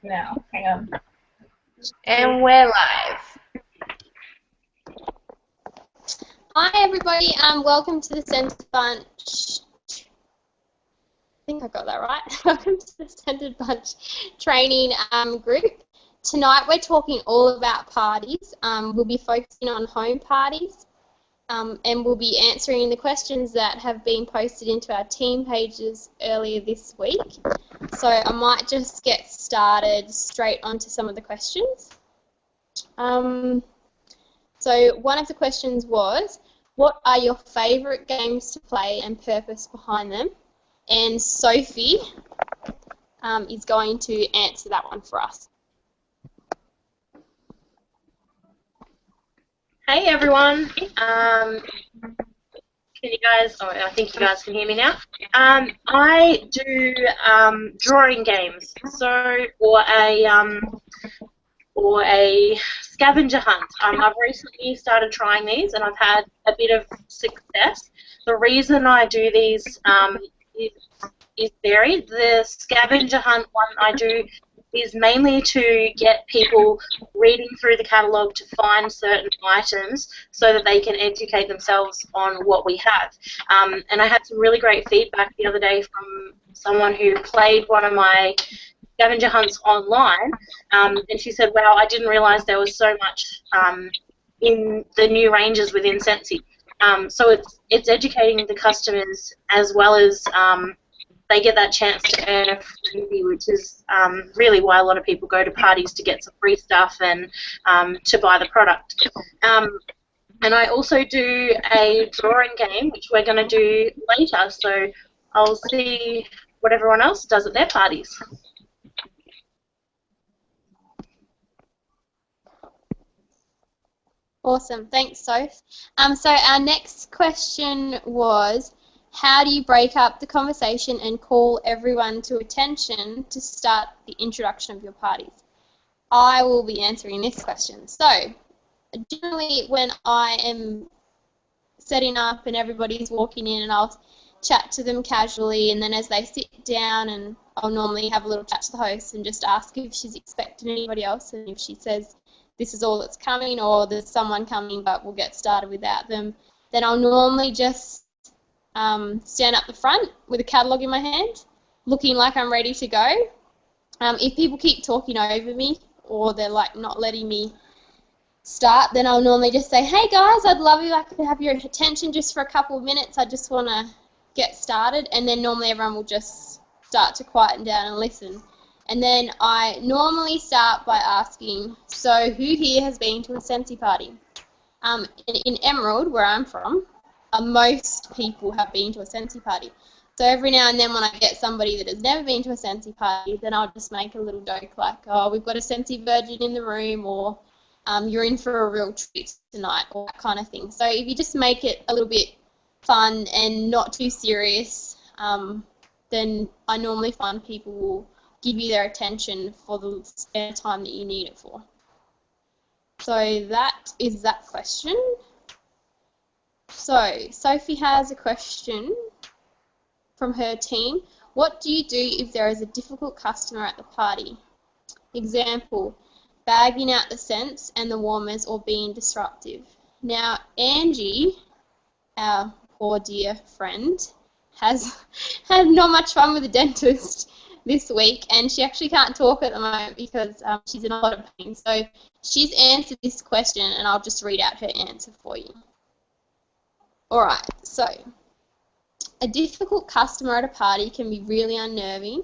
now. Hang on. And we're live. Hi everybody, welcome to the Scentsy Bunch. I think I got that right. Welcome to the Scented Bunch training group. Tonight we're talking all about parties. We'll be focusing on home parties and we'll be answering the questions that have been posted into our team pages earlier this week. So I might just get started straight onto some of the questions. So one of the questions was, what are your favourite games to play and purpose behind them? And Sophie is going to answer that one for us. Hey everyone, can you guys, I think you guys can hear me now. I do drawing games, or a scavenger hunt. I've recently started trying these and I've had a bit of success. The reason I do these is varied. The scavenger hunt one I do is mainly to get people reading through the catalogue to find certain items so that they can educate themselves on what we have. And I had some really great feedback the other day from someone who played one of my scavenger hunts online, and she said, wow, I didn't realise there was so much in the new ranges within Scentsy. So it's educating the customers as well as they get that chance to earn a freebie, which is really why a lot of people go to parties, to get some free stuff and to buy the product. And I also do a drawing game, which we're going to do later, so I'll see what everyone else does at their parties. Awesome, thanks Soph. So our next question was, how do you break up the conversation and call everyone to attention to start the introduction of your parties? I will be answering this question. So, generally when I am setting up and everybody's walking in, and I'll chat to them casually, and then as they sit down, and I'll normally have a little chat to the host and just ask if she's expecting anybody else, and if she says this is all that's coming or there's someone coming but we'll get started without them, then I'll normally just stand up the front with a catalogue in my hand, looking like I'm ready to go. If people keep talking over me or they're like not letting me start, then I'll normally just say, hey guys, I'd love you, I could have your attention just for a couple of minutes, I just want to get started, and then normally everyone will just start to quieten down and listen. And then I normally start by asking, so who here has been to a Scentsy party? In Emerald, where I'm from, most people have been to a Scentsy party. So every now and then when I get somebody that has never been to a Scentsy party, then I'll just make a little joke like, oh, we've got a Scentsy virgin in the room, or you're in for a real treat tonight, or that kind of thing. So if you just make it a little bit fun and not too serious, then I normally find people will give you their attention for the spare time that you need it for. So that is that question. So Sophie has a question from her team. What do you do if there is a difficult customer at the party? Example, bagging out the scents and the warmers or being disruptive. Now Angie, our poor dear friend, has had not much fun with the dentist this week, and she actually can't talk at the moment because she's in a lot of pain. So she's answered this question, and I'll just read out her answer for you. Alright, so a difficult customer at a party can be really unnerving,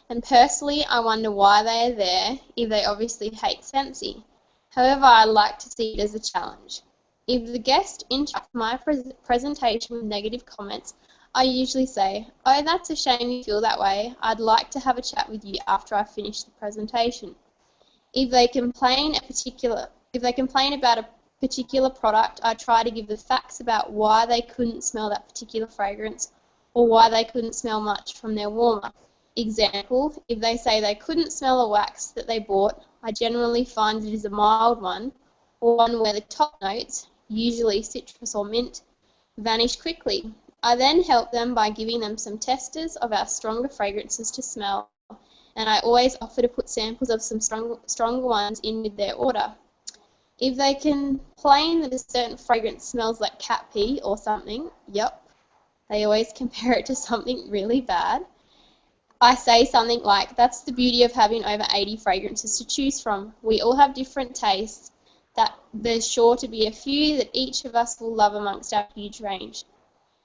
and personally I wonder why they are there if they obviously hate Scentsy. However, I like to see it as a challenge. If the guest interrupts my presentation with negative comments, I usually say, oh, that's a shame you feel that way. I'd like to have a chat with you after I finish the presentation. If they complain about a particular product, I try to give the facts about why they couldn't smell that particular fragrance or why they couldn't smell much from their warmer. Example, if they say they couldn't smell a wax that they bought, I generally find it is a mild one, or one where the top notes, usually citrus or mint, vanish quickly. I then help them by giving them some testers of our stronger fragrances to smell and I always offer to put samples of some stronger ones in with their order. If they complain that a certain fragrance smells like cat pee or something, yep, they always compare it to something really bad. I say something like, that's the beauty of having over 80 fragrances to choose from. We all have different tastes, that there's sure to be a few that each of us will love amongst our huge range.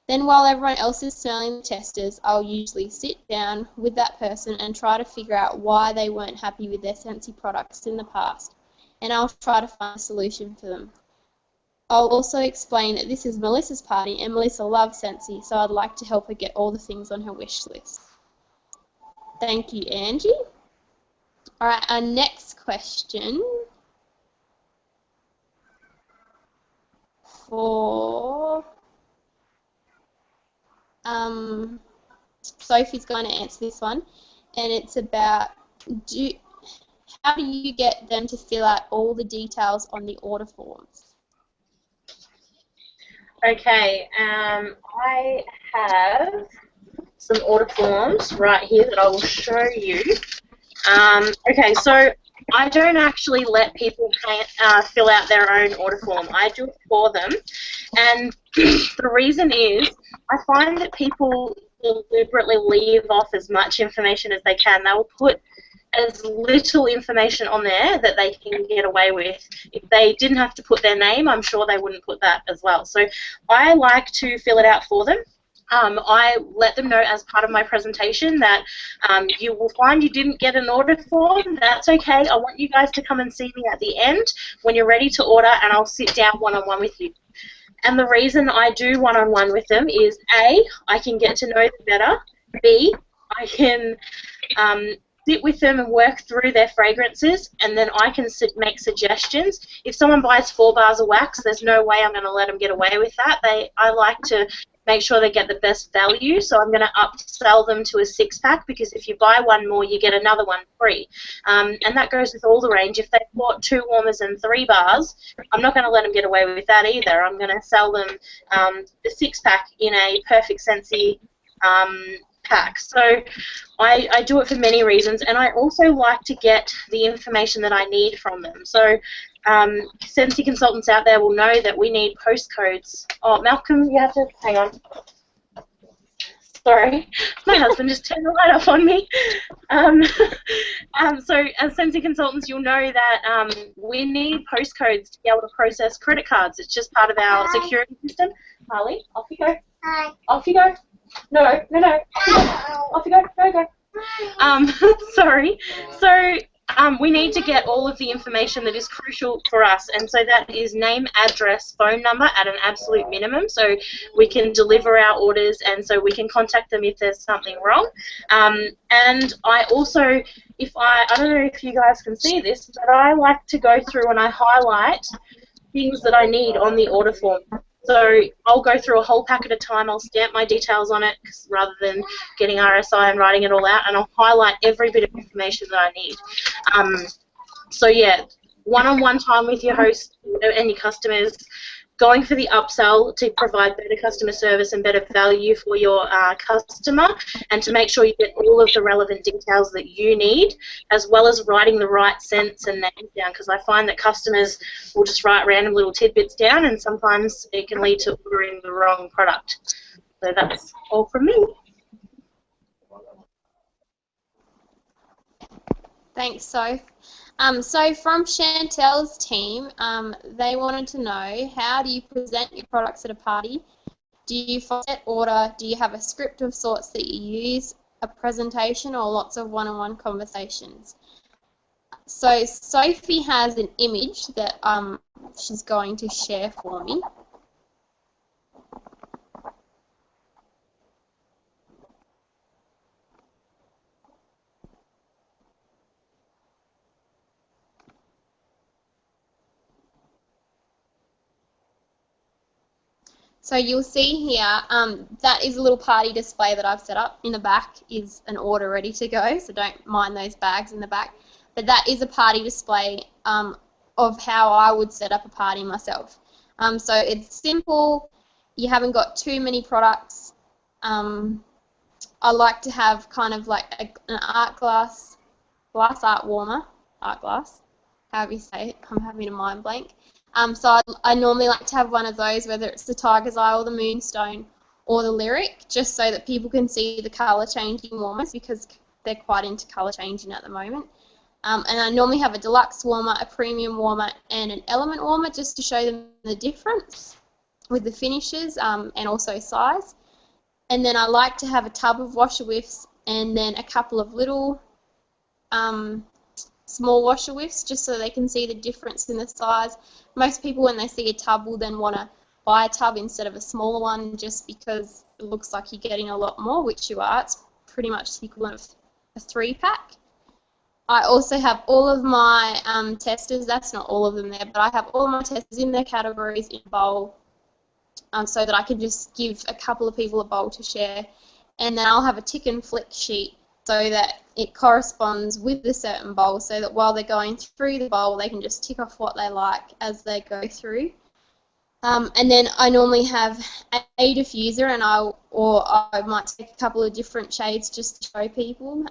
Then while everyone else is smelling the testers, I'll usually sit down with that person and try to figure out why they weren't happy with their Scentsy products in the past, and I'll try to find a solution for them. I'll also explain that this is Melissa's party and Melissa loves Scentsy, so I'd like to help her get all the things on her wish list. Thank you, Angie. All right, our next question for Sophie's going to answer this one, and it's about how do you get them to fill out all the details on the order forms? Okay, I have some order forms right here that I will show you. Okay, so I don't actually let people fill out their own order form. I do it for them, and the reason is I find that people deliberately leave off as much information as they can. They will put as little information on there that they can get away with. If they didn't have to put their name, I'm sure they wouldn't put that as well. So I like to fill it out for them. I let them know as part of my presentation that you will find you didn't get an order form. That's okay. I want you guys to come and see me at the end when you're ready to order, and I'll sit down one-on-one with you. And the reason I do one-on-one with them is A, I can get to know them better. B, I can sit with them and work through their fragrances, and then I can make suggestions. If someone buys 4 bars of wax, there's no way I'm going to let them get away with that. I like to make sure they get the best value, so I'm going to upsell them to a 6-pack, because if you buy one more, you get another one free. And that goes with all the range. If they bought 2 warmers and 3 bars, I'm not going to let them get away with that either. I'm going to sell them the 6-pack in a perfect Scentsy pack. So I do it for many reasons, and I also like to get the information that I need from them. So Scentsy consultants out there will know that we need postcodes. Oh, Malcolm, you have to hang on. Sorry, my husband just turned the light off on me. So as Scentsy consultants, you'll know that we need postcodes to be able to process credit cards. It's just part of our security system. Harley, off you go. Hi. Off you go. No. Off you go. Go. Sorry. So we need to get all of the information that is crucial for us, and so that is name, address, phone number at an absolute minimum, so we can deliver our orders, and so we can contact them if there's something wrong. And I also, I don't know if you guys can see this, but I like to go through and I highlight things that I need on the order form. So I'll go through a whole pack at a time. I'll stamp my details on it rather than getting RSI and writing it all out, and I'll highlight every bit of information that I need. So yeah, one-on-one time with your host and your customers, going for the upsell to provide better customer service and better value for your customer, and to make sure you get all of the relevant details that you need, as well as writing the right scents and names down, because I find that customers will just write random little tidbits down, and sometimes it can lead to ordering the wrong product. So that's all from me. Thanks, Soph. So from Chantel's team, they wanted to know, how do you present your products at a party? Do you follow set order? Do you have a script of sorts that you use, a presentation, or lots of one-on-one conversations? So Sophie has an image that she's going to share for me. So you'll see here, that is a little party display that I've set up. In the back is an order ready to go, so don't mind those bags in the back. But that is a party display of how I would set up a party myself. So it's simple, you haven't got too many products. I like to have kind of like an art glass glass art warmer, art glass, however you say it, I'm having a mind blank. So I normally like to have one of those, whether it's the Tiger's Eye or the Moonstone or the Lyric, just so that people can see the colour changing warmers, because they're quite into colour changing at the moment. And I normally have a deluxe warmer, a premium warmer, and an element warmer, just to show them the difference with the finishes and also size. And then I like to have a tub of washer whiffs and then a couple of little small washer whiffs, just so they can see the difference in the size. Most people, when they see a tub, will then want to buy a tub instead of a smaller one, just because it looks like you're getting a lot more, which you are. It's pretty much the equivalent of a 3-pack. I also have all of my testers, that's not all of them there, but I have all of my testers in their categories in a bowl, so that I can just give a couple of people a bowl to share. And then I'll have a tick and flick sheet so that it corresponds with the certain bowl, so that while they're going through the bowl, they can just tick off what they like as they go through. And then I normally have a diffuser, and I might take a couple of different shades just to show people.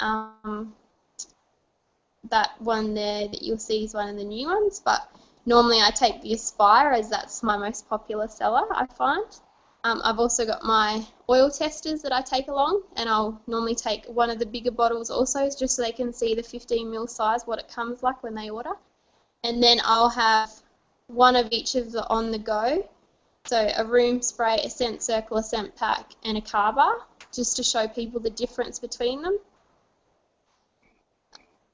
That one there that you'll see is one of the new ones, but normally I take the Aspire, as that's my most popular seller, I find. I've also got my oil testers that I take along, and I'll normally take one of the bigger bottles also, just so they can see the 15ml size, what it comes like when they order. And then I'll have one of each of the on the go, so a room spray, a scent circle, a scent pack, and a car bar, just to show people the difference between them.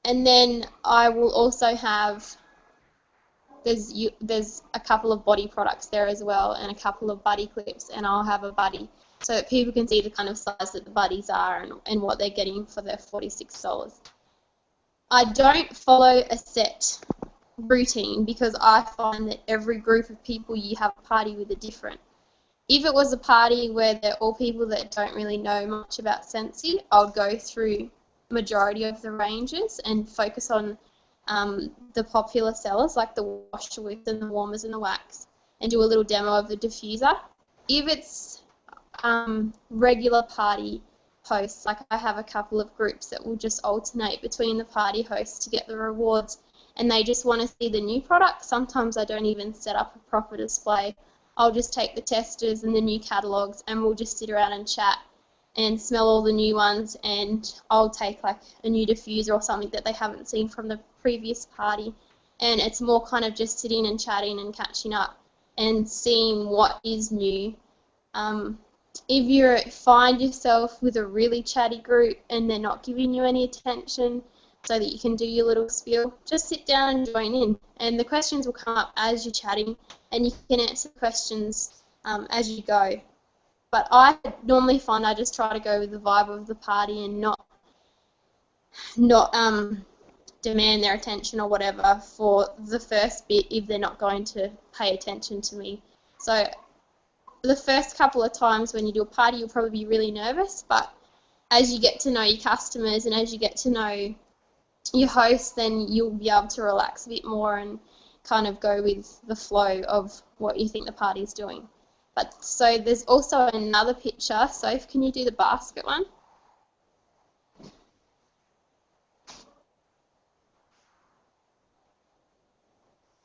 And then I will also have, there's a couple of body products there as well, and a couple of buddy clips, and I'll have a buddy, so that people can see the kind of size that the buddies are and what they're getting for their $46. I don't follow a set routine, because I find that every group of people you have a party with are different. If it was a party where they're all people that don't really know much about Scentsy, I'll go through majority of the ranges and focus on the popular sellers, like the washer whiffs and the warmers and the wax, and do a little demo of the diffuser. If it's regular party hosts, like I have a couple of groups that will just alternate between the party hosts to get the rewards, and they just want to see the new product, sometimes I don't even set up a proper display. I'll just take the testers and the new catalogues, and we'll just sit around and chat and smell all the new ones, and I'll take like a new diffuser or something that they haven't seen from the previous party, and it's more kind of just sitting and chatting and catching up and seeing what is new. If you find yourself with a really chatty group and they're not giving you any attention so that you can do your little spiel, just sit down and join in, and the questions will come up as you're chatting, and you can answer questions as you go. But I normally find I just try to go with the vibe of the party and not demand their attention or whatever for the first bit if they're not going to pay attention to me. So the first couple of times when you do a party, you'll probably be really nervous, but as you get to know your customers and as you get to know your host, then you'll be able to relax a bit more and kind of go with the flow of what you think the party's doing. But so there's also another picture. Soph, can you do the basket one?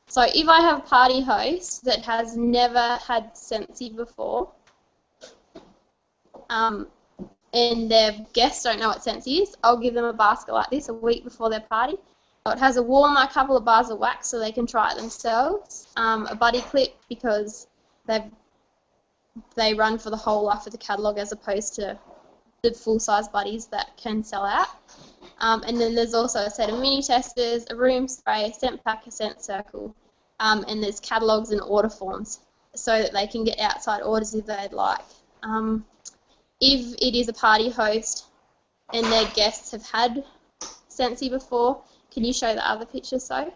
So if I have a party host that has never had Scentsy before, and their guests don't know what Scentsy is, I'll give them a basket like this a week before their party. So it has a warmer, a couple of bars of wax so they can try it themselves, a buddy clip because they run for the whole life of the catalogue as opposed to the full-size buddies that can sell out. And then there's also a set of mini testers, a room spray, a scent pack, a scent circle, and there's catalogues and order forms so that they can get outside orders if they'd like. If it is a party host and their guests have had Scentsy before, can you show the other picture, so?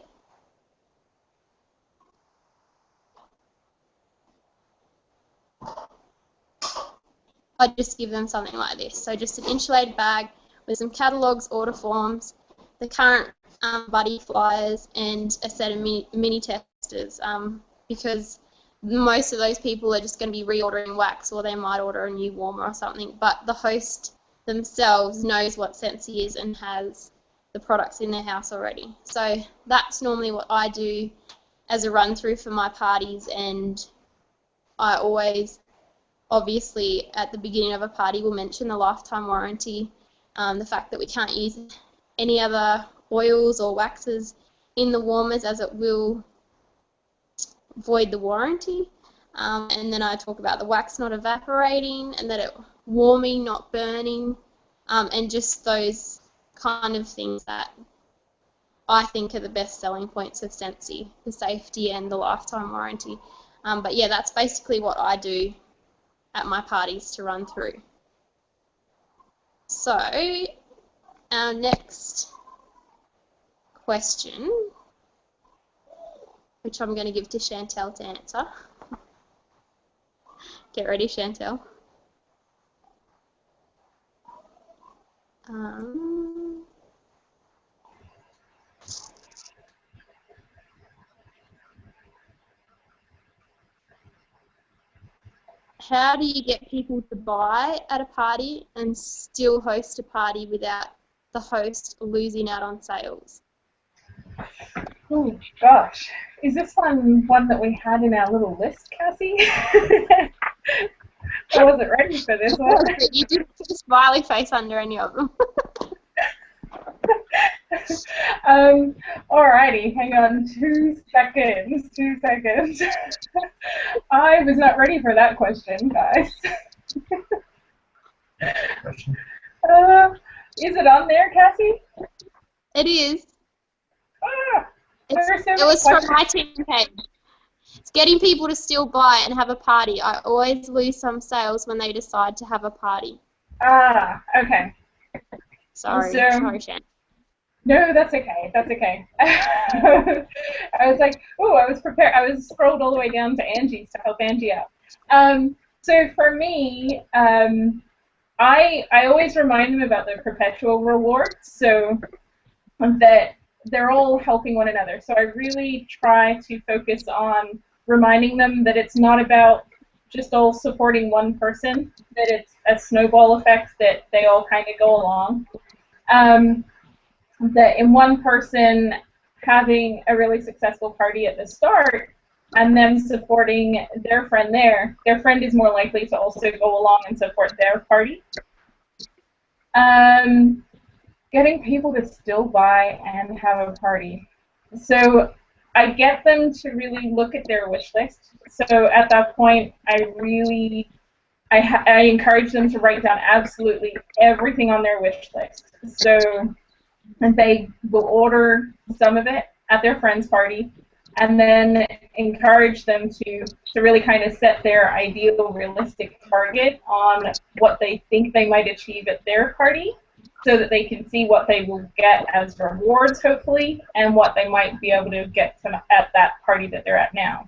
I'd just give them something like this. So just an insulated bag with some catalogues, order forms, the current buddy flyers, and a set of mini testers, because most of those people are just going to be reordering wax, or they might order a new warmer or something, but the host themselves knows what Scentsy is and has the products in their house already. So that's normally what I do as a run through for my parties, and I always, obviously, at the beginning of a party will mention the lifetime warranty, the fact that we can't use any other oils or waxes in the warmers as it will void the warranty. And then I talk about the wax not evaporating and that it warming, not burning, and just those kind of things that I think are the best selling points of Scentsy, the safety and the lifetime warranty. But yeah, that's basically what I do at my parties to run through. So our next question, which I'm going to give to Chantel to answer. Get ready, Chantel. How do you get people to buy at a party and still host a party without the host losing out on sales? Oh gosh, is this one that we had in our little list, Cassie? I wasn't ready for this one. You didn't put a smiley face under any of them. Alrighty, hang on 2 seconds. 2 seconds. I was not ready for that question, guys. Is it on there, Cassie? It is. It was from my team page. It's getting people to still buy and have a party. I always lose some sales when they decide to have a party. Okay. Sorry, Shan. No, that's okay. That's okay. I was like, oh, I was prepared. I was scrolled all the way down to Angie's to help Angie out. So for me, I always remind them about the perpetual rewards, so that they're all helping one another. So I really try to focus on reminding them that it's not about just all supporting one person, that it's a snowball effect, that they all kind of go along. That in one person having a really successful party at the start and them supporting their friend there, their friend is more likely to also go along and support their party. Getting people to still buy and have a party. So I get them to really look at their wish list. So at that point, I encourage them to write down absolutely everything on their wish list. So they will order some of it at their friend's party, and then encourage them to really kind of set their ideal realistic target on what they think they might achieve at their party, so that they can see what they will get as rewards, hopefully, and what they might be able to get at that party that they're at now.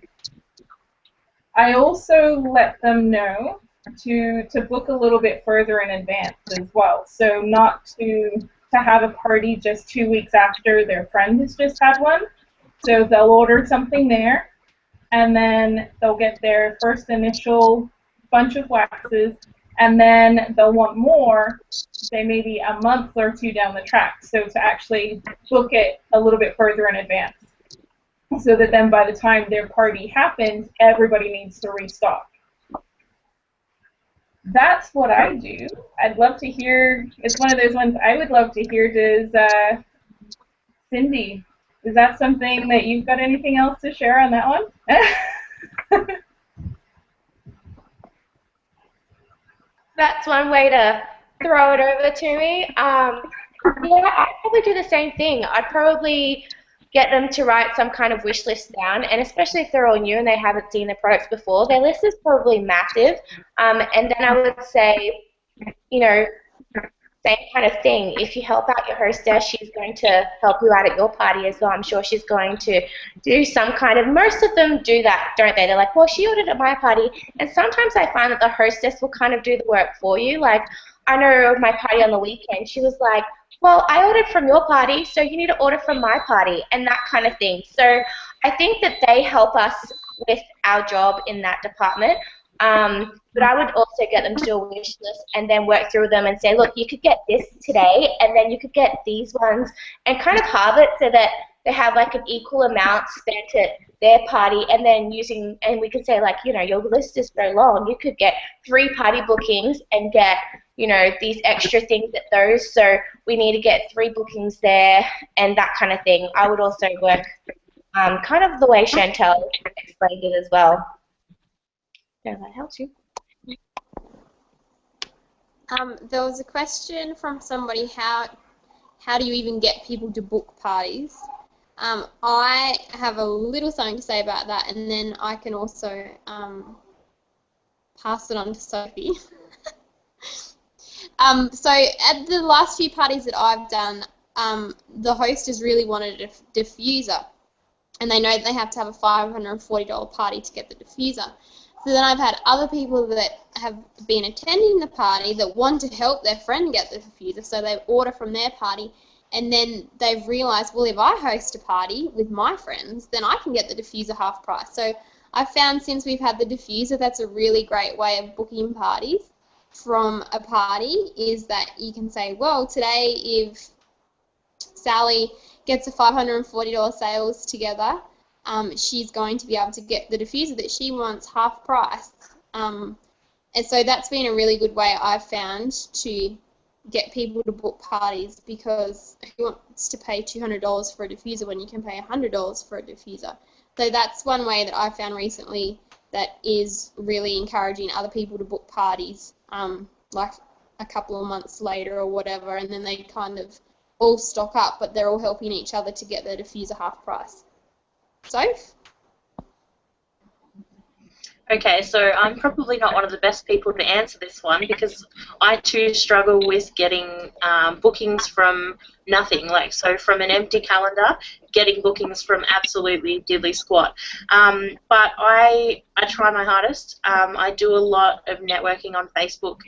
I also let them know to book a little bit further in advance as well, so not to have a party just 2 weeks after their friend has just had one. So they'll order something there, and then they'll get their first initial bunch of waxes, and then they'll want more, say maybe a month or 2 down the track. So to actually book it a little bit further in advance, so that then by the time their party happens, everybody needs to restock. That's what I do. I'd love to hear, it's one of those ones I would love to hear. Does Cindy, is that something that you've got anything else to share on that one? That's one way to throw it over to me. Yeah, I'd probably do the same thing. I'd probably get them to write some kind of wish list down, and especially if they're all new and they haven't seen the products before, their list is probably massive. And then I would say, you know, same kind of thing. If you help out your hostess, she's going to help you out at your party as well. I'm sure she's going to do some kind of, most of them do that, don't they? They're like, well, she ordered at my party. And sometimes I find that the hostess will kind of do the work for you. Like, I know my party on the weekend, she was like, well, I ordered from your party, so you need to order from my party, and that kind of thing. So I think that they help us with our job in that department. But I would also get them to do a wish list and then work through them and say, look, you could get this today, and then you could get these ones, and kind of halve it so that they have like an equal amount spent at their party, and then and we could say like, your list is so long, you could get 3 party bookings and get, these extra things at those, so we need to get 3 bookings there and that kind of thing. I would also work kind of the way Chantel explained it as well. Yeah, that helps you. There was a question from somebody, how do you even get people to book parties? I have a little something to say about that, and then I can also pass it on to Sophie. So at the last few parties that I've done, the host has really wanted a diffuser, and they know that they have to have a $540 party to get the diffuser. So then I've had other people that have been attending the party that want to help their friend get the diffuser, so they order from their party, and then they've realised, well, if I host a party with my friends, then I can get the diffuser half price. So I've found since we've had the diffuser, that's a really great way of booking parties from a party, is that you can say, well, today if Sally gets a $540 sales together, she's going to be able to get the diffuser that she wants half price. And so that's been a really good way I've found to get people to book parties, because who wants to pay $200 for a diffuser when you can pay $100 for a diffuser? So that's one way that I've found recently that is really encouraging other people to book parties, like a couple of months later or whatever, and then they kind of all stock up, but they're all helping each other to get their diffuser half price. Soph? Okay, so I'm probably not one of the best people to answer this one, because I too struggle with getting bookings from nothing, so from an empty calendar, getting bookings from absolutely diddly squat. But I try my hardest. I do a lot of networking on Facebook,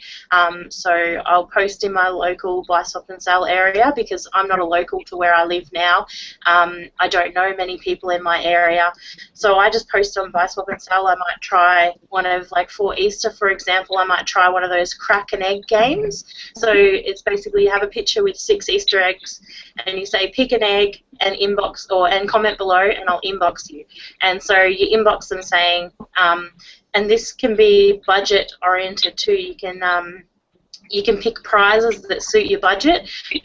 so I'll post in my local buy, swap and sell area, because I'm not a local to where I live now. I don't know many people in my area, so I just post on buy, swap and sell. I might try one of, for Easter, for example, I might try one of those crack an egg games. So it's basically you have a picture with 6 Easter eggs, and you say pick an egg and inbox and comment below, and I'll inbox you. And so you inbox them saying, and this can be budget oriented too. You can pick prizes that suit your budget. You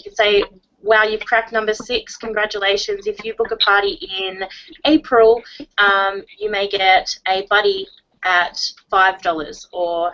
can say, wow, you've cracked number 6, congratulations. If you book a party in April, you may get a buddy at $5 or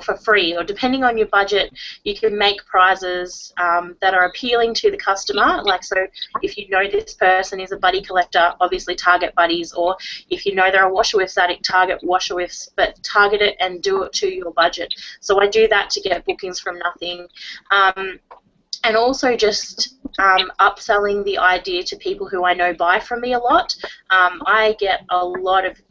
for free, or depending on your budget, you can make prizes that are appealing to the customer. So if you know this person is a buddy collector, obviously target buddies, or if you know they're a washer whiffs addict, target washer whiffs, but target it and do it to your budget. So I do that to get bookings from nothing. And also just upselling the idea to people who I know buy from me a lot. I get a lot of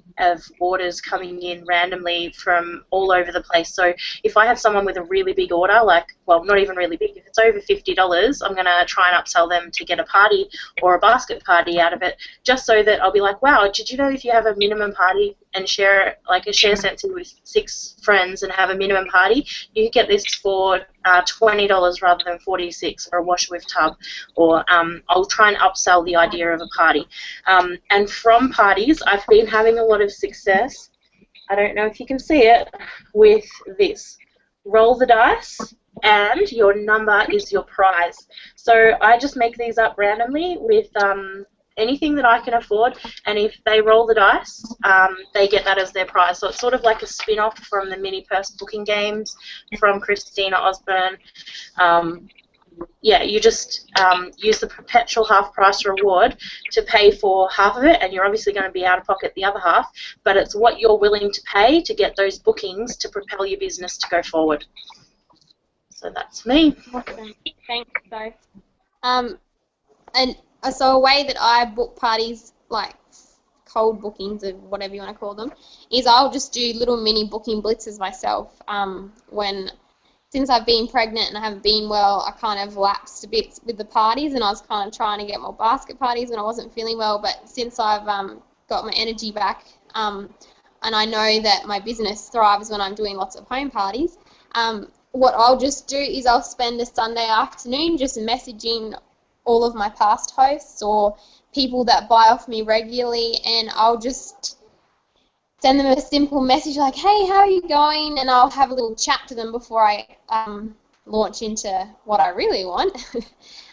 orders coming in randomly from all over the place. So if I have someone with a really big order, well, not even really big, if it's over $50, I'm going to try and upsell them to get a party or a basket party out of it, just so that I'll be like, wow, did you know if you have a minimum party and share a Scentsy with 6 friends and have a minimum party, you get this for $20 rather than $46 for a wash with tub, or I'll try and upsell the idea of a party. And from parties, I've been having a lot of success, I don't know if you can see it, with this. Roll the dice, and your number is your prize. So I just make these up randomly with anything that I can afford, and if they roll the dice, they get that as their prize. So it's sort of like a spin-off from the mini purse booking games from Christina Osborne. Yeah, you just use the perpetual half price reward to pay for half of it, and you're obviously going to be out of pocket the other half, but it's what you're willing to pay to get those bookings to propel your business to go forward. So that's me. Awesome. Thanks, Soph. And so a way that I book parties, like cold bookings or whatever you want to call them, is I'll just do little mini booking blitzes myself. Since I've been pregnant and I haven't been well, I kind of lapsed a bit with the parties, and I was kind of trying to get more basket parties when I wasn't feeling well. But since I've got my energy back, and I know that my business thrives when I'm doing lots of home parties, what I'll just do is I'll spend a Sunday afternoon just messaging all of my past hosts or people that buy off me regularly, and I'll just send them a simple message like, hey, how are you going? And I'll have a little chat to them before I launch into what I really want.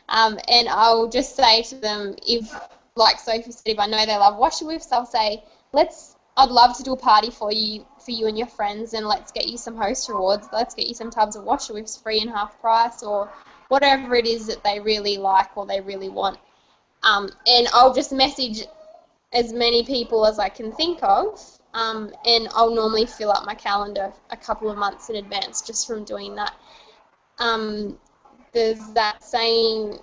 And I'll just say to them, if, like Sophie said, if I know they love washer whiffs, I'll say, I'd love to do a party for you and your friends, and let's get you some host rewards. Let's get you some tubs of washer whiffs free and half price, or whatever it is that they really like or they really want. And I'll just message as many people as I can think of, and I'll normally fill up my calendar a couple of months in advance just from doing that. There's that saying,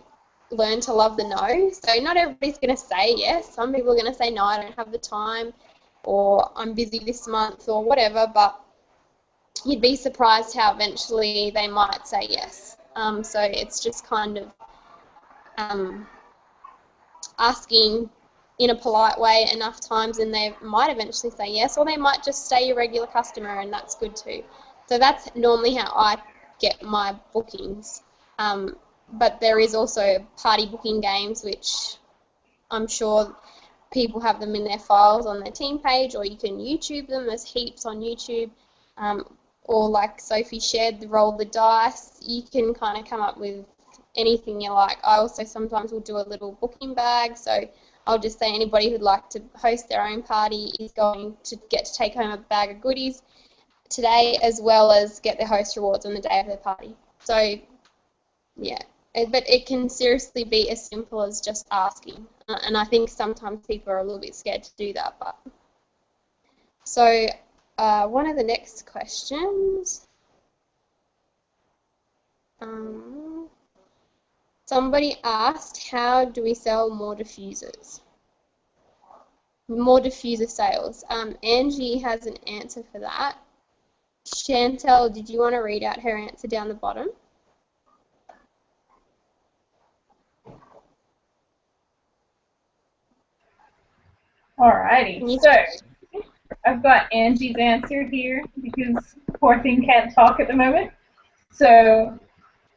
learn to love the no. So not everybody's going to say yes. Some people are going to say no, I don't have the time, or I'm busy this month, or whatever, but you'd be surprised how eventually they might say yes. So it's just kind of asking in a polite way enough times, and they might eventually say yes, or they might just stay your regular customer, and that's good too. So that's normally how I get my bookings. But there is also party booking games, which I'm sure people have them in their files on their team page, or you can YouTube them. There's heaps on YouTube. Or like Sophie shared, the roll the dice. You can kind of come up with anything you like. I also sometimes will do a little booking bag, so I'll just say anybody who'd like to host their own party is going to get to take home a bag of goodies today, as well as get their host rewards on the day of their party. So, yeah, but it can seriously be as simple as just asking, and I think sometimes people are a little bit scared to do that. But so one of the next questions, somebody asked, how do we sell more diffusers? More diffuser sales. Angie has an answer for that. Chantel, did you want to read out her answer down the bottom? Alrighty, so I've got Angie's answer here because poor thing can't talk at the moment. So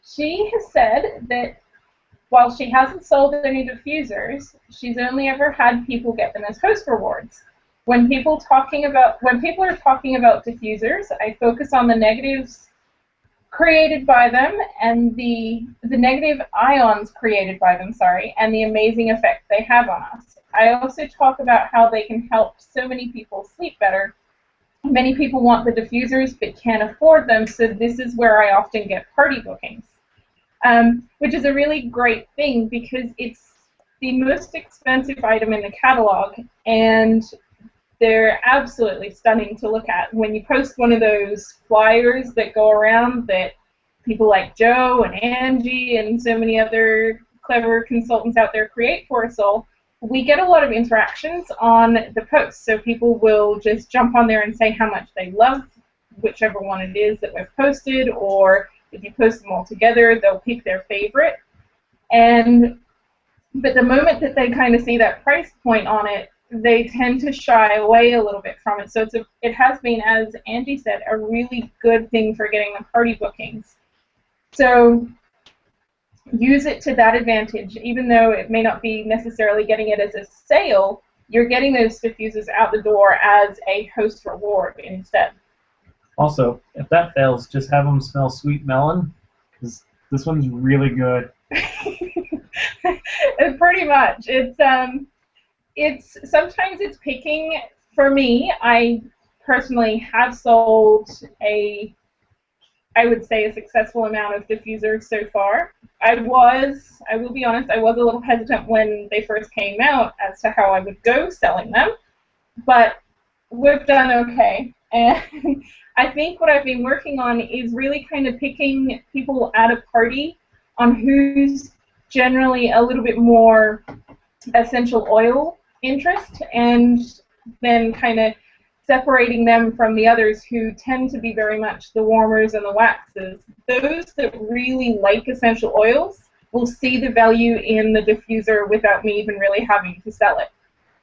she has said that while she hasn't sold any diffusers, she's only ever had people get them as host rewards. When people are talking about diffusers, I focus on the negatives created by them and the negative ions created by them, and the amazing effect they have on us. I also talk about how they can help so many people sleep better. Many people want the diffusers but can't afford them, so this is where I often get party bookings, which is a really great thing because it's the most expensive item in the catalog, and they're absolutely stunning to look at. When you post one of those flyers that go around that people like Joe and Angie and so many other clever consultants out there create for us all, we get a lot of interactions on the posts. So people will just jump on there and say how much they love whichever one it is that we've posted, or if you post them all together, they'll pick their favorite. But the moment that they kind of see that price point on it, they tend to shy away a little bit from it. So it has been, as Angie said, a really good thing for getting the party bookings. So use it to that advantage. Even though it may not be necessarily getting it as a sale, you're getting those diffusers out the door as a host reward instead. Also, if that fails, just have them smell sweet melon, because this one's really good. Pretty much. It's sometimes it's picking. For me, I personally have sold I would say a successful amount of diffusers so far. I will be honest, I was a little hesitant when they first came out as to how I would go selling them, but we've done okay. And I think what I've been working on is really kind of picking people at a party on who's generally a little bit more essential oil interest, and then kind of separating them from the others who tend to be very much the warmers and the waxes. Those that really like essential oils will see the value in the diffuser without me even really having to sell it.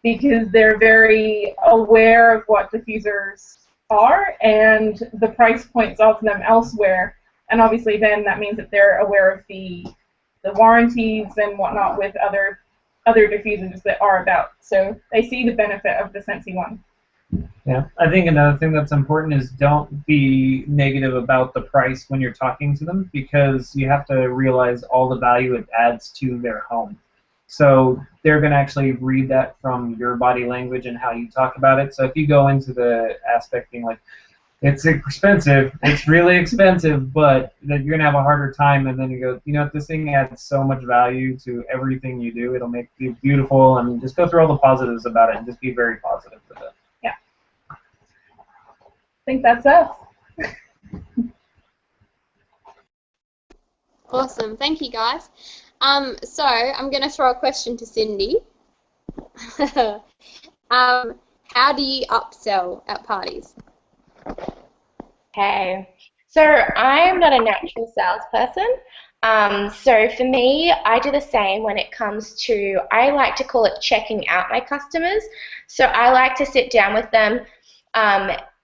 because they're very aware of what diffusers are and the price points of them elsewhere. And obviously then that means that they're aware of the warranties and whatnot with other diffusers that are about. So they see the benefit of the Scentsy one. Yeah, I think another thing that's important is don't be negative about the price when you're talking to them, because you have to realize all the value it adds to their home. So they're going to actually read that from your body language and how you talk about it. So if you go into the aspect being like, it's expensive, it's really expensive, but then you're going to have a harder time, and then you go, you know what, this thing adds so much value to everything you do, it'll make you beautiful, and just go through all the positives about it and just be very positive with it. Yeah. I think that's us. Awesome. Thank you, guys. So I'm going to throw a question to Cindy. How do you upsell at parties? Okay, so I'm not a natural salesperson. So for me, I do the same when it comes to, I like to call it checking out my customers. So I like to sit down with them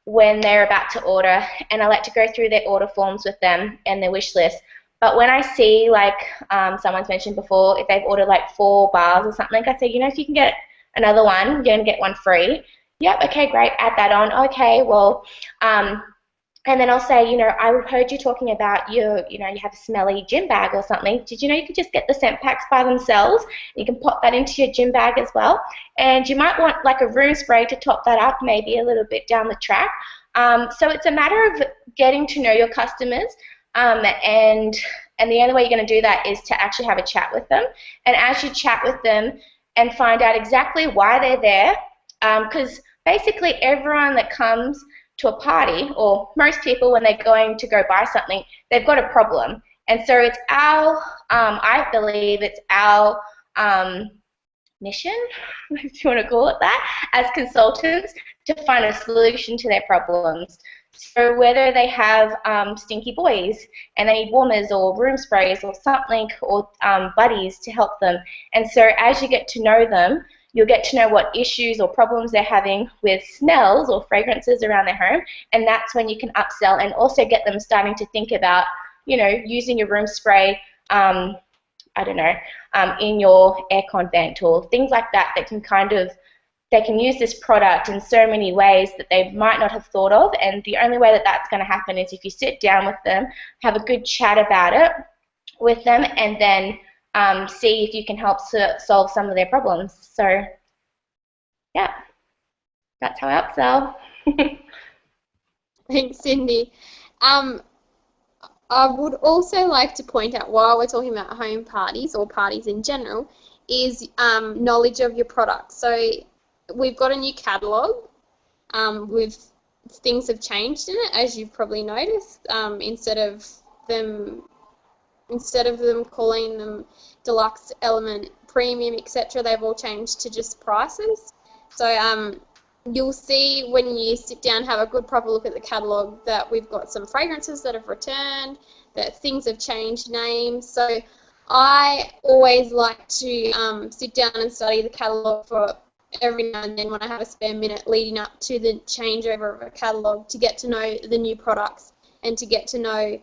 when they're about to order, and I like to go through their order forms with them and their wish list. But when I see, like someone's mentioned before, if they've ordered like 4 bars or something, I say, you know, if you can get another one, you're going to get one free. Yep, okay, great, add that on. Okay, well, and then I'll say, you know, I heard you talking about you have a smelly gym bag or something. Did you know you could just get the scent packs by themselves? You can pop that into your gym bag as well. And you might want like a room spray to top that up maybe a little bit down the track. So it's a matter of getting to know your customers. And the only way you're going to do that is to actually have a chat with them. And as you chat with them and find out exactly why they're there, because basically everyone that comes to a party, or most people when they're going to go buy something, they've got a problem. And so it's our, I believe it's our mission, if you want to call it that, as consultants, to find a solution to their problems. So whether they have stinky boys and they need warmers or room sprays or something, or buddies to help them. And so as you get to know them, you'll get to know what issues or problems they're having with smells or fragrances around their home, and that's when you can upsell and also get them starting to think about, you know, using your room spray, I don't know, in your aircon vent or things like that that can kind of, they can use this product in so many ways that they might not have thought of, and the only way that that's going to happen is if you sit down with them, have a good chat about it with them, and then see if you can help solve some of their problems. So, yeah, that's how I upsell. Thanks, Cindy. I would also like to point out, while we're talking about home parties or parties in general, is knowledge of your product. So we've got a new catalogue. Things have changed in it, as you've probably noticed. Instead of them calling them deluxe, element, premium, etc., they've all changed to just prices. So you'll see when you sit down and have a good proper look at the catalogue that we've got some fragrances that have returned, that things have changed names. So I always like to sit down and study the catalogue for every now and then when I have a spare minute leading up to the changeover of a catalogue, to get to know the new products and to get to know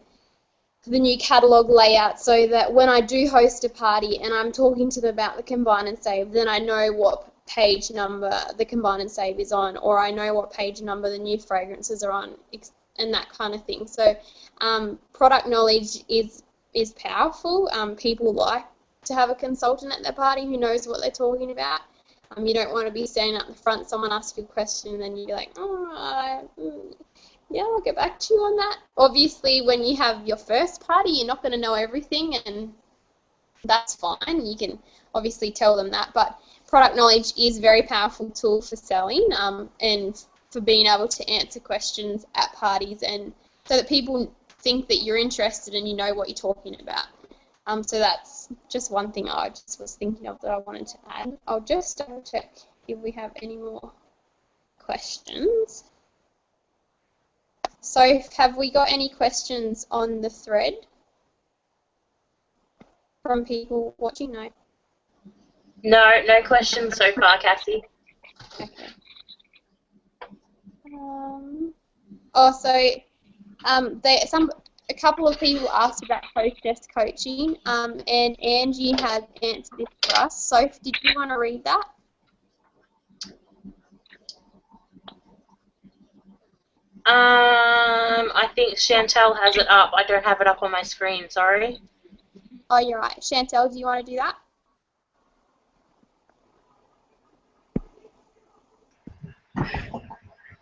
the new catalogue layout, so that when I do host a party and I'm talking to them about the combine and save, then I know what page number the combine and save is on, or I know what page number the new fragrances are on, and that kind of thing. So product knowledge is powerful. People like to have a consultant at their party who knows what they're talking about. You don't want to be standing up the front, someone asks you a question, and then you're like, yeah, I'll get back to you on that. Obviously, when you have your first party, you're not going to know everything, and that's fine. You can obviously tell them that, but product knowledge is a very powerful tool for selling and for being able to answer questions at parties, and so that people think that you're interested and you know what you're talking about. So that's just one thing I just was thinking of that I wanted to add. I'll just double check if we have any more questions. So have we got any questions on the thread from people watching? No. No questions so far, Cassie. Okay. Also, a couple of people asked about hostess coaching, and Angie has answered this for us. Soph, did you want to read that? I think Chantel has it up. I don't have it up on my screen, sorry. Oh, you're right. Chantel, do you want to do that?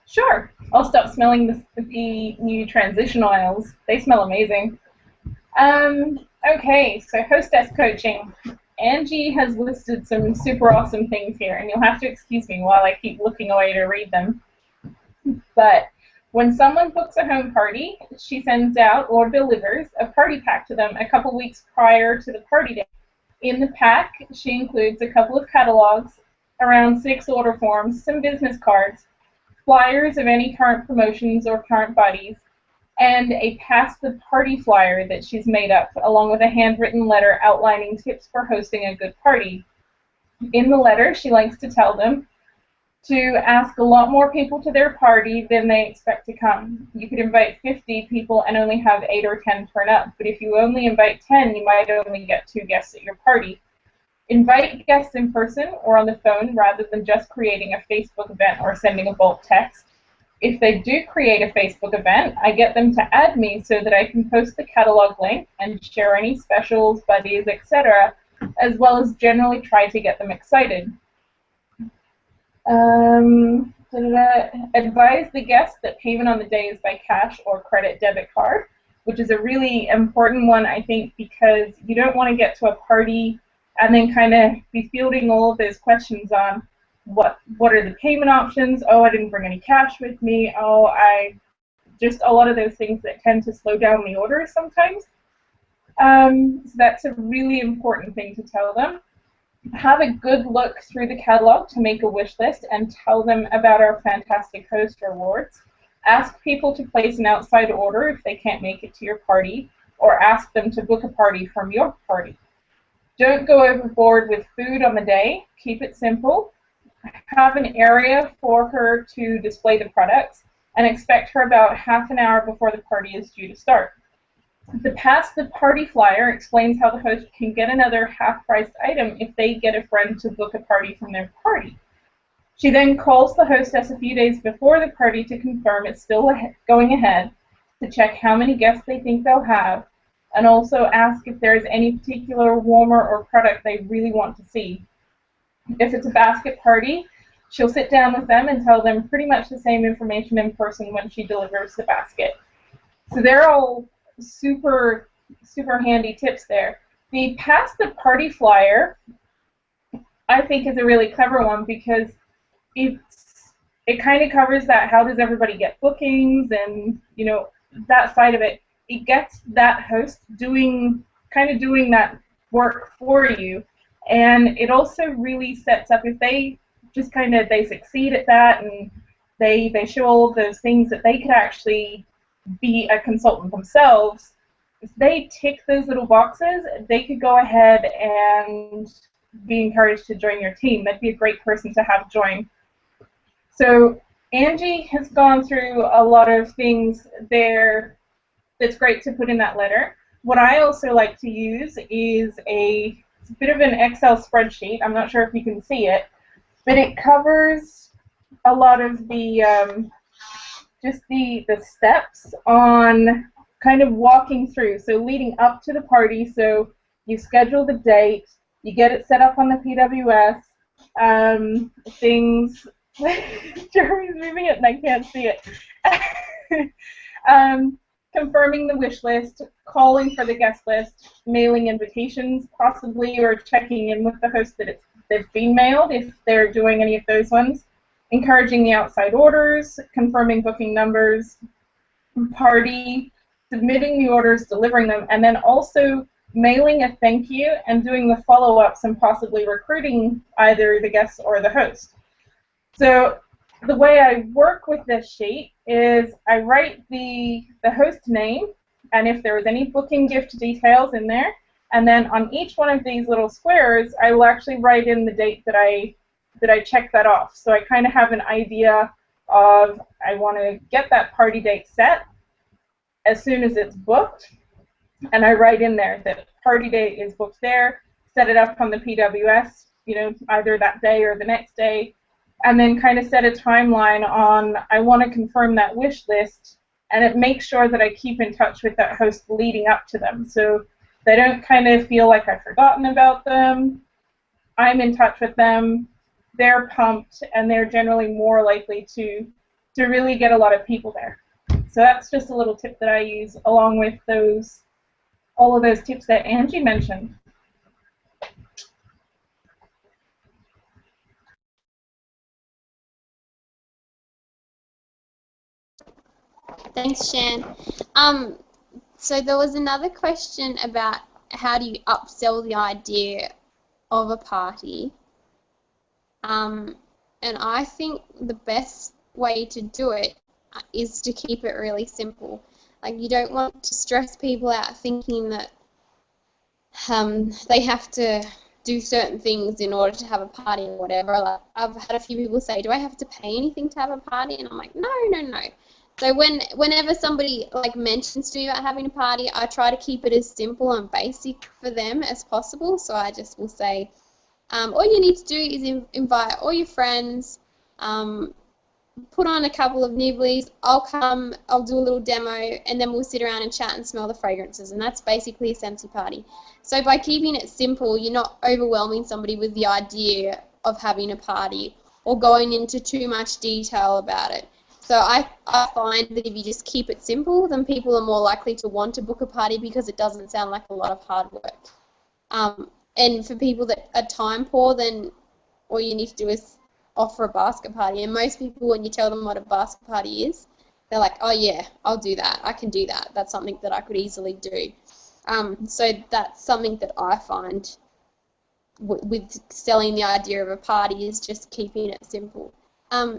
Sure. I'll stop smelling the new transition oils. They smell amazing. Okay, so hostess coaching. Angie has listed some super awesome things here, and you'll have to excuse me while I keep looking away to read them. But when someone books a home party, she sends out or delivers a party pack to them a couple weeks prior to the party day. In the pack, she includes a couple of catalogs, around 6 order forms, some business cards, flyers of any current promotions or current buddies, and a past the party flyer that she's made up, along with a handwritten letter outlining tips for hosting a good party. In the letter, she likes to tell them to ask a lot more people to their party than they expect to come. You could invite 50 people and only have 8 or 10 turn up, but if you only invite 10, you might only get 2 guests at your party. Invite guests in person or on the phone rather than just creating a Facebook event or sending a bulk text. If they do create a Facebook event, I get them to add me so that I can post the catalog link and share any specials, buddies, etc., as well as generally try to get them excited. Advise the guests that payment on the day is by cash or credit debit card, which is a really important one, I think, because you don't want to get to a party and then kind of be fielding all of those questions on what are the payment options, oh, I didn't bring any cash with me, oh, just a lot of those things that tend to slow down the order sometimes. So that's a really important thing to tell them. Have a good look through the catalog to make a wish list and tell them about our fantastic host rewards. Ask people to place an outside order if they can't make it to your party, or ask them to book a party from your party. Don't go overboard with food on the day. Keep it simple. Have an area for her to display the products, and expect her about half an hour before the party is due to start. The Pass the Party flyer explains how the host can get another half-priced item if they get a friend to book a party from their party. She then calls the hostess a few days before the party to confirm it's still going ahead, to check how many guests they think they'll have, and also ask if there is any particular warmer or product they really want to see. If it's a basket party, she'll sit down with them and tell them pretty much the same information in person when she delivers the basket. So they're all super handy tips there. The Pass the Party flyer, I think, is a really clever one because it kind of covers that how does everybody get bookings and that side of it. It gets that host doing that work for you, and it also really sets up if they just they succeed at that and they show all of those things that they could actually be a consultant themselves. If they tick those little boxes, they could go ahead and be encouraged to join your team. That'd be a great person to have join. So Angie has gone through a lot of things there that's great to put in that letter. What I also like to use is it's a bit of an Excel spreadsheet. I'm not sure if you can see it, but it covers a lot of the just the steps on kind of walking through. So leading up to the party, so you schedule the date, you get it set up on the PWS, things. Jeremy's moving it and I can't see it. Confirming the wish list, calling for the guest list, mailing invitations possibly, or checking in with the host that they've been mailed if they're doing any of those ones. Encouraging the outside orders, confirming booking numbers, party, submitting the orders, delivering them, and then also mailing a thank you and doing the follow-ups and possibly recruiting either the guests or the host. So the way I work with this sheet is I write the host name and if there was any booking gift details in there, and then on each one of these little squares I will actually write in the date that I that I check that off. So I kind of have an idea of I want to get that party date set as soon as it's booked, and I write in there that party date is booked there, set it up on the PWS, you know, either that day or the next day, and then kind of set a timeline on I want to confirm that wish list, and it makes sure that I keep in touch with that host leading up to them, so they don't kind of feel like I've forgotten about them. I'm in touch with them, they're pumped, and they're generally more likely to really get a lot of people there. So that's just a little tip that I use along with all of those tips that Angie mentioned. Thanks, Shan. So there was another question about how do you upsell the idea of a party. And I think the best way to do it is to keep it really simple. Like, you don't want to stress people out thinking that they have to do certain things in order to have a party or whatever. Like, I've had a few people say, do I have to pay anything to have a party? And I'm like, no. So whenever somebody like mentions to me about having a party, I try to keep it as simple and basic for them as possible. So I just will say, all you need to do is invite all your friends, put on a couple of nibblies, I'll come, I'll do a little demo, and then we'll sit around and chat and smell the fragrances, and that's basically a Scentsy party. So by keeping it simple, you're not overwhelming somebody with the idea of having a party or going into too much detail about it. So I find that if you just keep it simple, then people are more likely to want to book a party because it doesn't sound like a lot of hard work. And for people that are time poor, then all you need to do is offer a basket party. And most people, when you tell them what a basket party is, they're like, oh yeah, I'll do that. I can do that. That's something that I could easily do. So that's something that I find with selling the idea of a party is just keeping it simple.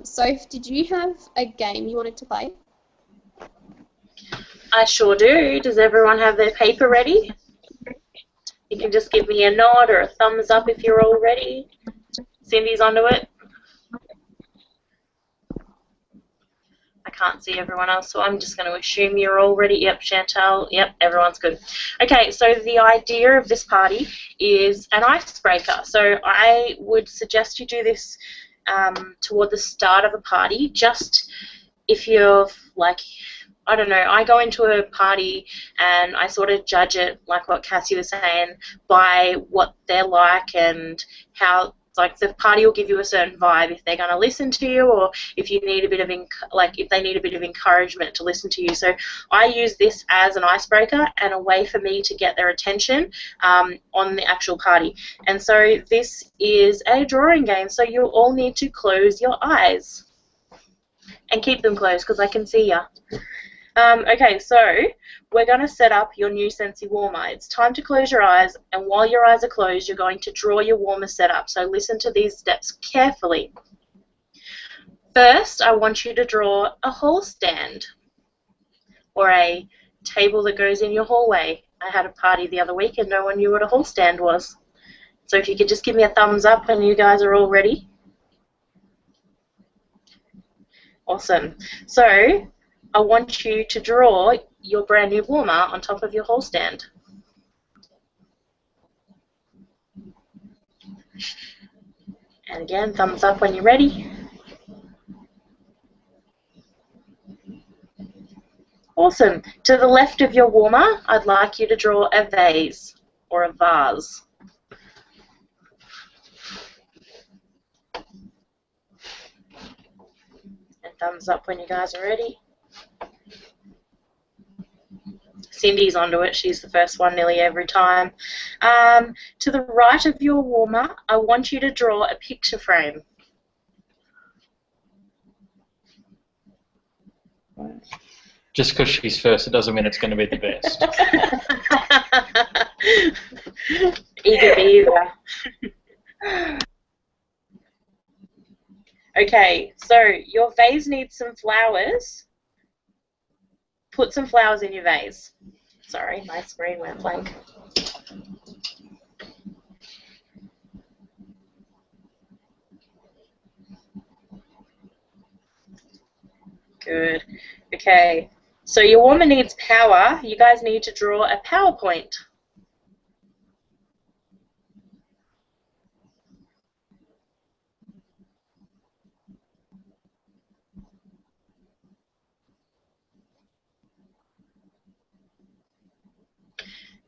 Soph, did you have a game you wanted to play? I sure do. Does everyone have their paper ready? You can just give me a nod or a thumbs up if you're all ready. Cindy's onto it. I can't see everyone else, so I'm just going to assume you're all ready. Yep, Chantal. Yep, everyone's good. Okay, so the idea of this party is an icebreaker. So I would suggest you do this toward the start of a party, just if you're like, I don't know, I go into a party and I sort of judge it, like what Cassie was saying, by what they're like and how, like, the party will give you a certain vibe if they're going to listen to you, or if you need a bit of, if they need a bit of encouragement to listen to you. So I use this as an icebreaker and a way for me to get their attention on the actual party. And so this is a drawing game, so you all need to close your eyes and keep them closed because I can see ya. Okay, so we're going to set up your new Scentsy warmer. It's time to close your eyes, and while your eyes are closed, you're going to draw your warmer setup. So listen to these steps carefully. First, I want you to draw a hall stand or a table that goes in your hallway. I had a party the other week and no one knew what a hall stand was. So if you could just give me a thumbs up when you guys are all ready. Awesome. So I want you to draw your brand new warmer on top of your hall stand. And again, thumbs up when you're ready. Awesome. To the left of your warmer, I'd like you to draw a vase or a vase. And thumbs up when you guys are ready. Cindy's onto it. She's the first one nearly every time. To the right of your warmer, I want you to draw a picture frame. Just because she's first, it doesn't mean it's going to be the best. Eager beaver. Okay, so your vase needs some flowers. Put some flowers in your vase. Sorry, my screen went blank. Good. Okay. So your warmer needs power. You guys need to draw a PowerPoint.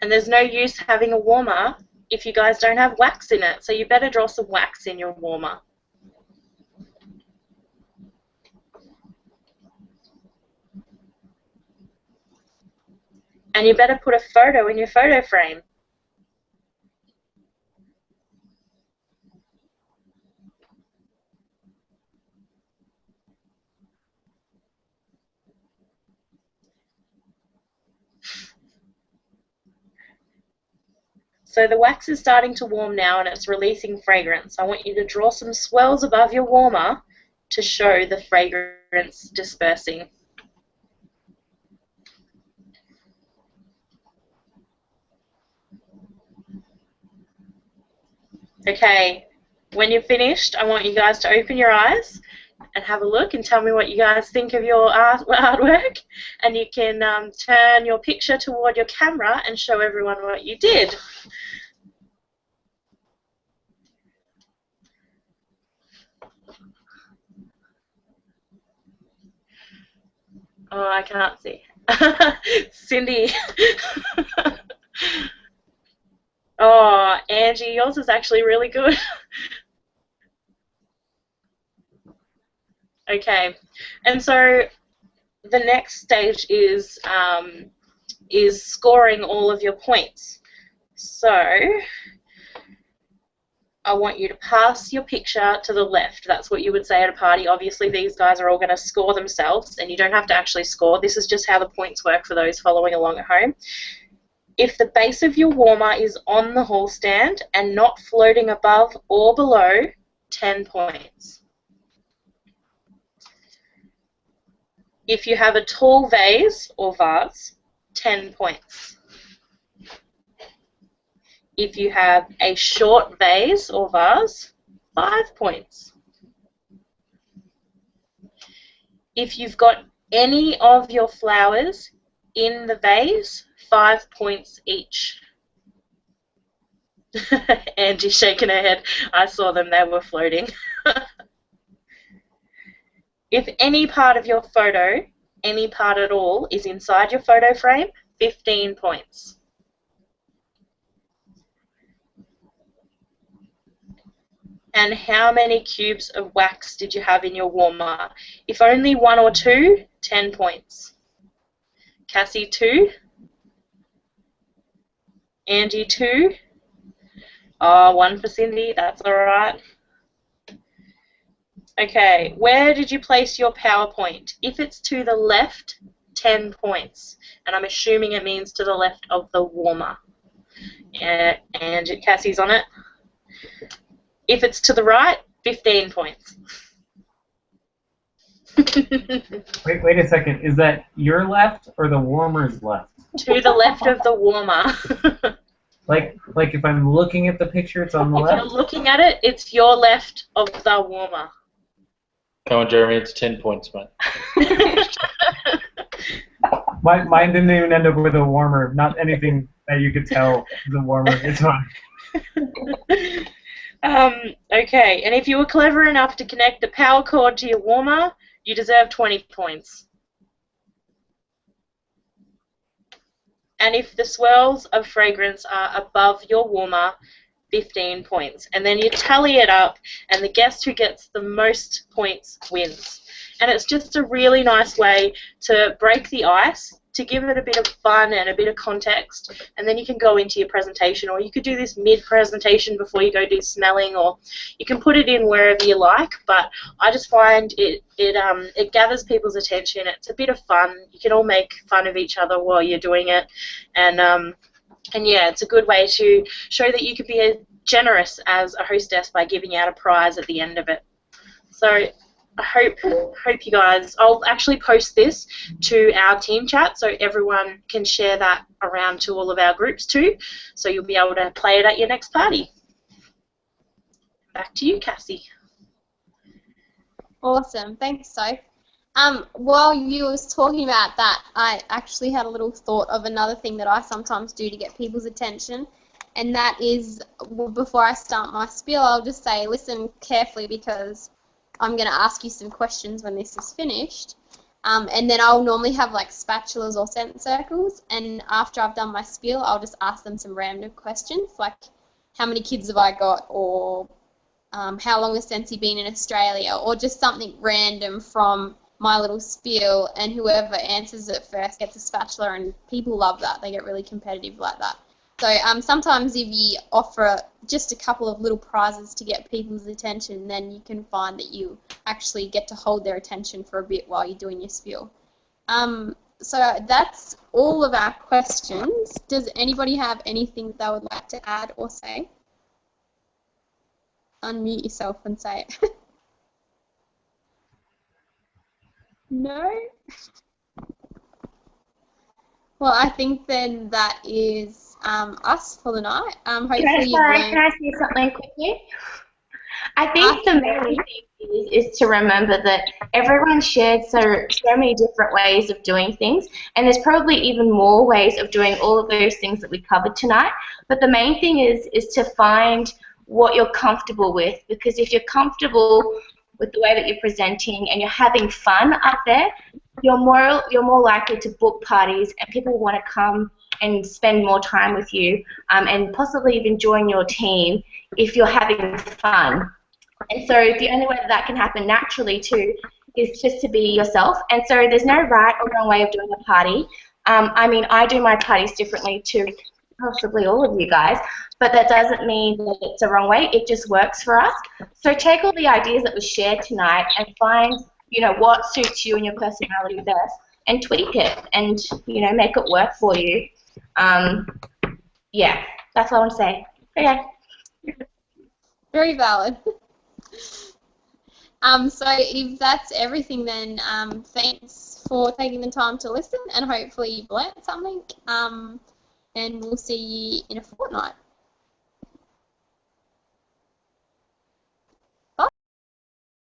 And there's no use having a warmer if you guys don't have wax in it. So you better draw some wax in your warmer. And you better put a photo in your photo frame. So the wax is starting to warm now and it's releasing fragrance. I want you to draw some swirls above your warmer to show the fragrance dispersing. Okay, when you're finished, I want you guys to open your eyes and have a look and tell me what you guys think of your artwork. And you can turn your picture toward your camera and show everyone what you did. Oh, I can't see. Cindy. Oh, Angie, yours is actually really good. Okay, and so the next stage is scoring all of your points. So I want you to pass your picture to the left. That's what you would say at a party. Obviously, these guys are all going to score themselves, and you don't have to actually score. This is just how the points work for those following along at home. If the base of your warmer is on the hall stand and not floating above or below, 10 points. If you have a tall vase or vase, 10 points. If you have a short vase or vase, 5 points. If you've got any of your flowers in the vase, 5 points each. Angie's shaking her head. I saw them, they were floating. If any part of your photo, any part at all, is inside your photo frame, 15 points. And how many cubes of wax did you have in your warmer? If only 1 or 2, 10 points. Cassie, 2. Angie, 2. Oh, 1 for Cindy, that's alright. Okay, where did you place your PowerPoint? If it's to the left, 10 points. And I'm assuming it means to the left of the warmer. And Cassie's on it. If it's to the right, 15 points. Wait a second. Is that your left or the warmer's left? To the left of the warmer. Like if I'm looking at the picture, it's on the left? If you're looking at it, it's your left of the warmer. Come on, Jeremy, it's 10 points, mate. Mine didn't even end up with a warmer. Not anything that you could tell is a warmer. It's fine. Okay, and if you were clever enough to connect the power cord to your warmer, you deserve 20 points. And if the swirls of fragrance are above your warmer, 15 points. And then you tally it up, and the guest who gets the most points wins. And it's just a really nice way to break the ice, to give it a bit of fun and a bit of context, and then you can go into your presentation, or you could do this mid-presentation before you go do smelling, or you can put it in wherever you like, but I just find it gathers people's attention. It's a bit of fun. You can all make fun of each other while you're doing it, and yeah, it's a good way to show that you could be generous as a hostess by giving out a prize at the end of it. So I hope you guys, I'll actually post this to our team chat so everyone can share that around to all of our groups too, so you'll be able to play it at your next party. Back to you, Cassie. Awesome, thanks, Soph. While you was talking about that, I actually had a little thought of another thing that I sometimes do to get people's attention, and that is before I start my spiel, I'll just say, listen carefully because I'm going to ask you some questions when this is finished. And then I'll normally have like spatulas or scent circles, and after I've done my spiel, I'll just ask them some random questions like, how many kids have I got, or how long has Scentsy been in Australia, or just something random from my little spiel, and whoever answers it first gets a spatula, and people love that. They get really competitive like that. So sometimes if you offer just a couple of little prizes to get people's attention, then you can find that you actually get to hold their attention for a bit while you're doing your spiel. So that's all of our questions. Does anybody have anything they would like to add or say? Unmute yourself and say it. No? Well, I think then that is us for the night. Hopefully you've learned. Can I say something quickly? I think the main thing is to remember that everyone shared so many different ways of doing things, and there's probably even more ways of doing all of those things that we covered tonight. But the main thing is to find what you're comfortable with, because if you're comfortable with the way that you're presenting and you're having fun up there, you're more likely to book parties, and people want to come and spend more time with you, and possibly even join your team if you're having fun. And so the only way that can happen naturally too is just to be yourself. And so there's no right or wrong way of doing a party. I mean, I do my parties differently to possibly all of you guys, but that doesn't mean that it's a wrong way. It just works for us. So take all the ideas that were shared tonight and find, what suits you and your personality best, and tweak it and, make it work for you. Yeah, that's all I want to say. Okay. Very valid. So if that's everything, then thanks for taking the time to listen, and hopefully you've learnt something. And we'll see you in a fortnight.